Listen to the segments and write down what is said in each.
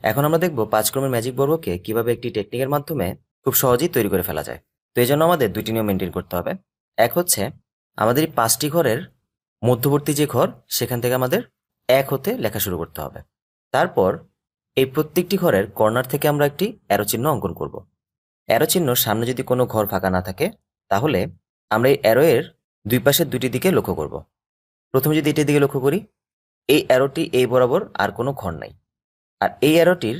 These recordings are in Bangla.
এখন আমরা দেখব 5 ক্রমের ম্যাজিক বর্গকে কিভাবে একটি টেকনিকের মাধ্যমে খুব সহজেই তৈরি করে ফেলা যায়। তো এই জন্য আমাদের দুটি নিয়ম মেনটেন করতে হবে। এক হচ্ছে আমাদের এই 5টি ঘরের মধ্যবর্তী যে ঘর সেখান থেকে আমাদের 1 হতে লেখা শুরু করতে হবে। তারপর এই প্রত্যেকটি ঘরের কর্নার থেকে আমরা একটি অ্যারো চিহ্ন অঙ্কন করব। অ্যারো চিহ্ন সামনে যদি কোনো ঘর ফাঁকা না থাকে তাহলে আমরা এই অ্যারো এর দুই পাশের দুটি দিকে লক্ষ্য করব। প্রথমে যদি এটির দিকে লক্ষ্য করি, এই অ্যারোটি এই বরাবর আর কোনো ঘর নাই, আর এই অ্যারোটির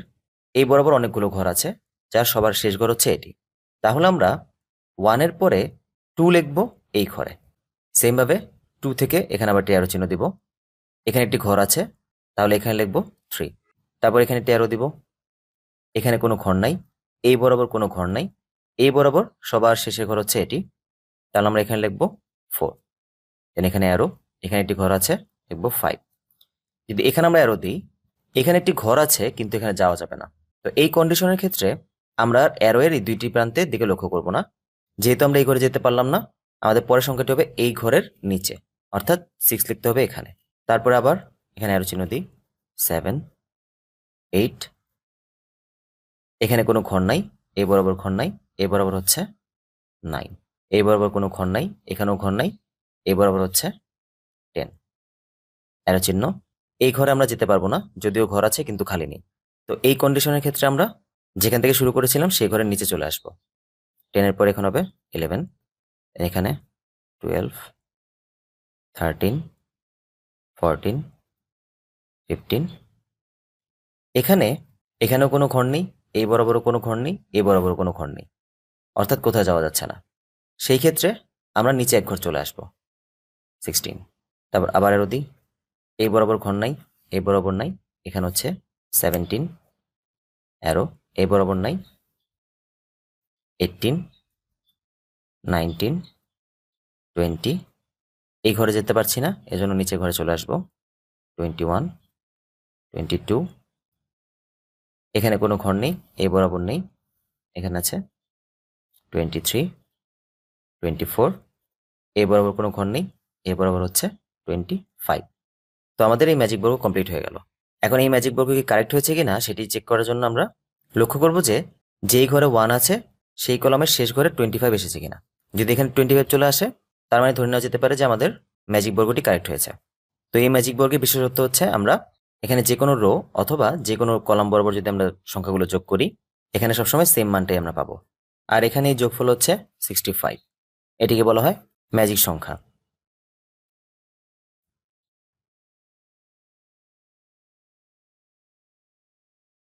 এই বরাবর অনেকগুলো ঘর আছে, যার সবার শেষ ঘর হচ্ছে এটি। তাহলে আমরা 1 এর পরে 2 লিখব এই ঘরে। সেমভাবে 2 থেকে এখানে আবার একটি অ্যারো চিহ্ন দিব। এখানে একটি ঘর আছে, তাহলে এখানে লিখব 3। তারপর এখানে একটি অ্যারো দিব। এখানে কোনো ঘর নাই, এই বরাবর কোনো ঘর নাই, এই বরাবর সবার শেষের ঘর হচ্ছে এটি, তাহলে আমরা এখানে লিখব 4। দেন এখানে অ্যারো, এখানে একটি ঘর আছে, লিখব 5। যদি এখানে আমরা অ্যারো দিই, এখানে একটি ঘর আছে কিন্তু এখানে যাওয়া যাবে না। তো এই কন্ডিশনের ক্ষেত্রে আমরা অ্যারো এর এই দুইটি প্রান্তের দিকে লক্ষ্য করব না। যেহেতু আমরা এই ঘরে যেতে পারলাম না, আমাদের পরের সংখ্যাটি হবে এই ঘরের নিচে, অর্থাৎ 6 লিখতে হবে এখানে। তারপরে আবার এখানে অ্যারো চিহ্ন দিই, 7, 8। এখানে কোনো ঘর নাই, এই বরাবর ঘর নাই, এই বরাবর হচ্ছে 9। এই বরাবর কোনো ঘর নাই, এখানেও ঘর নাই, এই বরাবর হচ্ছে 10। অ্যারো চিহ্ন। এই ঘরে আমরা যেতে পারবো না, যদিও ঘর আছে কিন্তু খালি নেই। তো এই কন্ডিশনের ক্ষেত্রে আমরা যেখান থেকে শুরু করেছিলাম সেই ঘরের নিচে চলে আসব। 10 এর পর এখন হবে 11, এখানে 12, 13, 14, 15। এখানেও কোনো ঘর নেই, এই বরাবরও কোনো ঘর নেই, এই বরাবরও কোনো ঘর নেই, অর্থাৎ কোথাও যাওয়া যাচ্ছে না। সেই ক্ষেত্রে আমরা নিচে এক ঘর চলে আসব, 16। তারপর আবার এরও দিই, এই বরাবর ঘর নাই, এই বরাবর নাই, এখানে হচ্ছে 17। অ্যারো, এই বরাবর নাই, 18, 19, 20। এই ঘরে যেতে পারছি না, এজন্য নিচে ঘরে চলে আসবো, 21, 22। এখানে কোনো ঘর নেই, এই বরাবর নেই, এখানে আছে 23, 24। এই বরাবর কোনো ঘর নেই, এই বরাবর হচ্ছে 25। তো আমাদের এই ম্যাজিক বর্গ কমপ্লিট হয়ে গেল। এখন এই ম্যাজিক বর্গ কি কারেক্ট হয়েছে কিনা সেটি চেক করার জন্য আমরা লক্ষ্য করব যে যেই ঘরে 1 আছে সেই কলামের শেষ ঘরে 25 এসেছে কিনা। যদি এখানে 25 চলে আসে, তার মানে ধরে নেওয়া যেতে পারে যে আমাদের ম্যাজিক বর্গটি কারেক্ট হয়েছে। তো এই ম্যাজিক বর্গের বিশেষত্ব হচ্ছে আমরা এখানে যে কোনো রো অথবা যে কোনো কলাম বরাবর যদি আমরা সংখ্যাগুলো যোগ করি, এখানে সবসময় সেম মানটাই আমরা পাবো। আর এখানে এই যোগফল হচ্ছে 65। এটিকে বলা হয় ম্যাজিক সংখ্যা।